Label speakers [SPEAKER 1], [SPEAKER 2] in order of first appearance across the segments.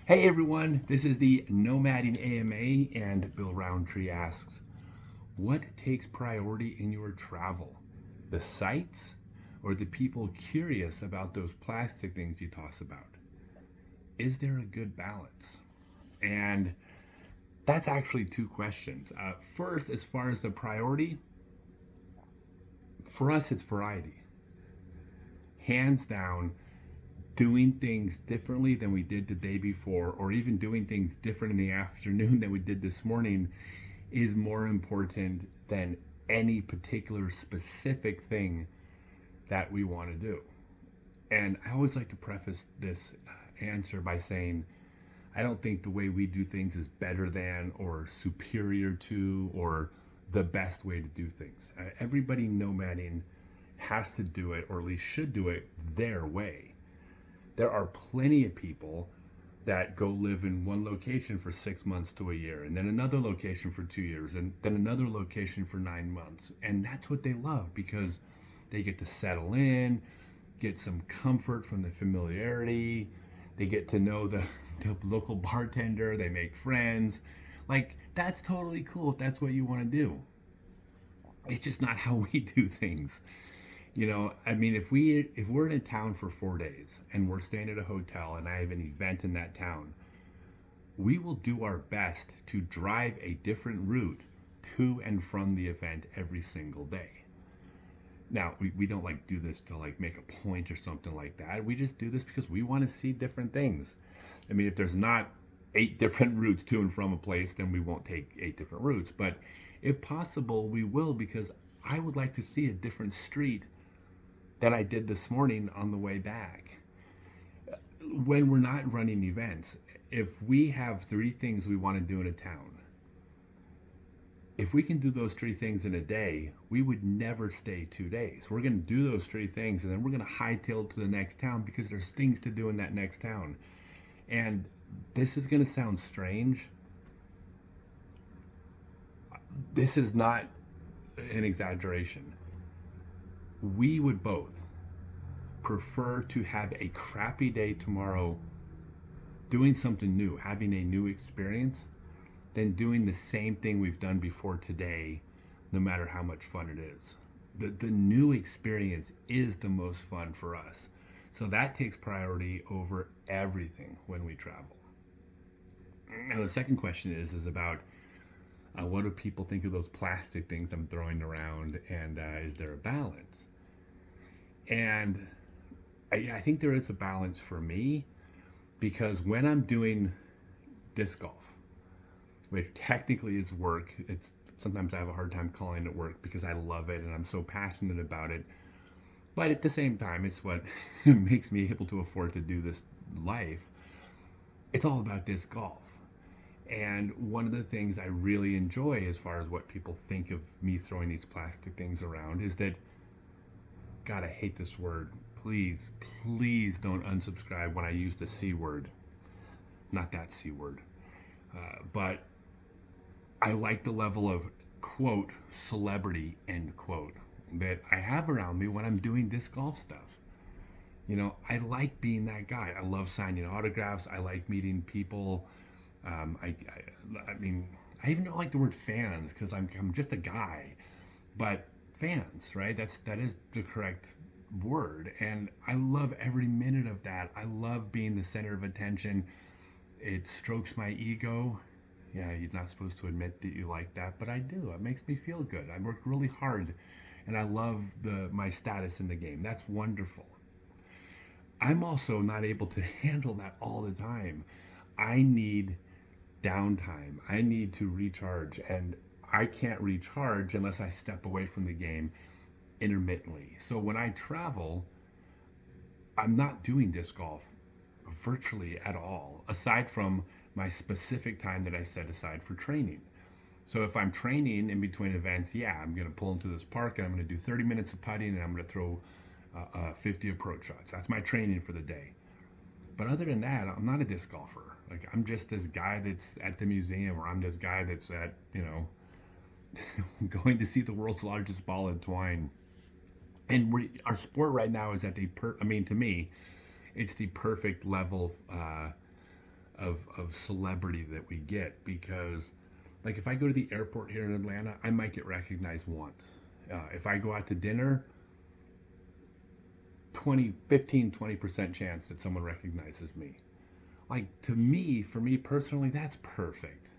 [SPEAKER 1] Hey everyone, this is the Nomad AMA, and Bill Rountree asks, what takes priority in your travel? The sights or the people curious about those plastic things you toss about? Is there a good balance? And that's actually two questions. First, as far as the priority, for us, it's variety. Hands down, doing things differently than we did the day before, or even doing things different in the afternoon than we did this morning, is more important than any particular specific thing that we want to do. And I always like to preface this answer by saying, I don't think the way we do things is better than or superior to or the best way to do things. Everybody nomading has to do it, or at least should do it, their way. There are plenty of people that go live in one location for 6 months to a year, and then another location for 2 years, and then another location for 9 months. And that's what they love because they get to settle in, get some comfort from the familiarity. They get to know the local bartender, they make friends. Like, that's totally cool if that's what you want to do. It's just not how we do things. I mean, if we're in a town for 4 days and we're staying at a hotel and I have an event in that town, we will do our best to drive a different route to and from the event every single day. Now, we don't like do this to like make a point or something like that. We just do this because we want to see different things. I mean, if there's not 8 different routes to and from a place, then we won't take 8 different routes. But if possible, we will, because I would like to see a different street than I did this morning on the way back. When we're not running events, if we have 3 things we want to do in a town, if we can do those 3 things in a day, we would never stay 2 days. We're going to do those 3 things and then we're going to hightail to the next town because there's things to do in that next town. And this is going to sound strange. This is not an exaggeration. We would both prefer to have a crappy day tomorrow doing something new, having a new experience, than doing the same thing we've done before today, no matter how much fun it is. The new experience is the most fun for us. So that takes priority over everything when we travel. Now, the second question is about what do people think of those plastic things I'm throwing around, and is there a balance? And I think there is a balance for me, because when I'm doing disc golf, which technically is work, it's sometimes I have a hard time calling it work because I love it and I'm so passionate about it. But at the same time, it's what makes me able to afford to do this life. It's all about disc golf. And one of the things I really enjoy, as far as what people think of me throwing these plastic things around, is that, God, I hate this word. Please, please don't unsubscribe when I use the C word. Not that C word. But I like the level of, quote, celebrity, end quote, that I have around me when I'm doing disc golf stuff. I like being that guy. I love signing autographs. I like meeting people. I mean, I even don't like the word fans because I'm just a guy. But fans, right? That is the correct word. And I love every minute of that. I love being the center of attention. It strokes my ego. Yeah, you're not supposed to admit that you like that, but I do. It makes me feel good. I work really hard, and I love my status in the game. That's wonderful. I'm also not able to handle that all the time. I need downtime. I need to recharge, and I can't recharge unless I step away from the game intermittently. So when I travel, I'm not doing disc golf virtually at all, aside from my specific time that I set aside for training. So if I'm training in between events, yeah, I'm going to pull into this park and I'm going to do 30 minutes of putting and I'm going to throw 50 approach shots. That's my training for the day. But other than that, I'm not a disc golfer. Like, I'm just this guy that's at the museum, or I'm this guy that's at, going to see the world's largest ball of twine. And our sport right now is at to me, it's the perfect level of celebrity that we get. Because like if I go to the airport here in Atlanta, I might get recognized once. If I go out to dinner, 20% chance that someone recognizes me. Like, to me, for me personally, that's perfect.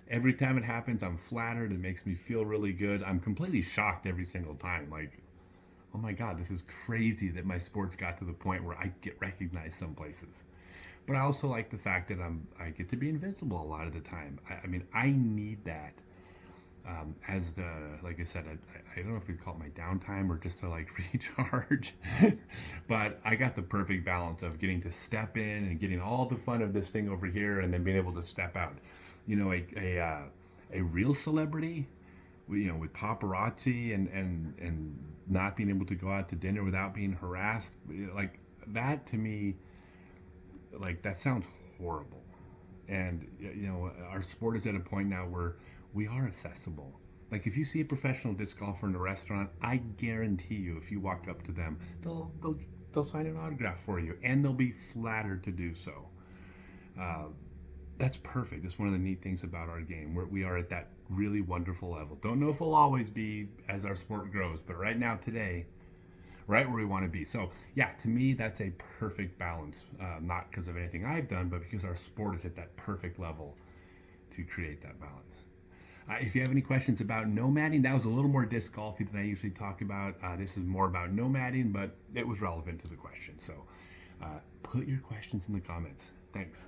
[SPEAKER 1] Every time it happens, I'm flattered. It makes me feel really good. I'm completely shocked every single time. Like, oh my God, this is crazy that my sports got to the point where I get recognized some places. But I also like the fact that I get to be invisible a lot of the time. I mean, I need that as the, like I said, I don't know if we call it my downtime or just to like recharge. But I got the perfect balance of getting to step in and getting all the fun of this thing over here, and then being able to step out. You know, a real celebrity, with paparazzi and not being able to go out to dinner without being harassed, like that to me, like that sounds horrible. And our sport is at a point now where we are accessible. Like if you see a professional disc golfer in a restaurant, I guarantee you, if you walk up to them, they'll sign an autograph for you, and they'll be flattered to do so. Uh, that's perfect. That's one of the neat things about our game. We are at that really wonderful level. Don't know if we'll always be as our sport grows, but right now, today, right where we want to be. So, yeah, to me, that's a perfect balance. Not because of anything I've done, but because our sport is at that perfect level to create that balance. If you have any questions about nomading, that was a little more disc golfy than I usually talk about. This is more about nomading, but it was relevant to the question. So, put your questions in the comments. Thanks.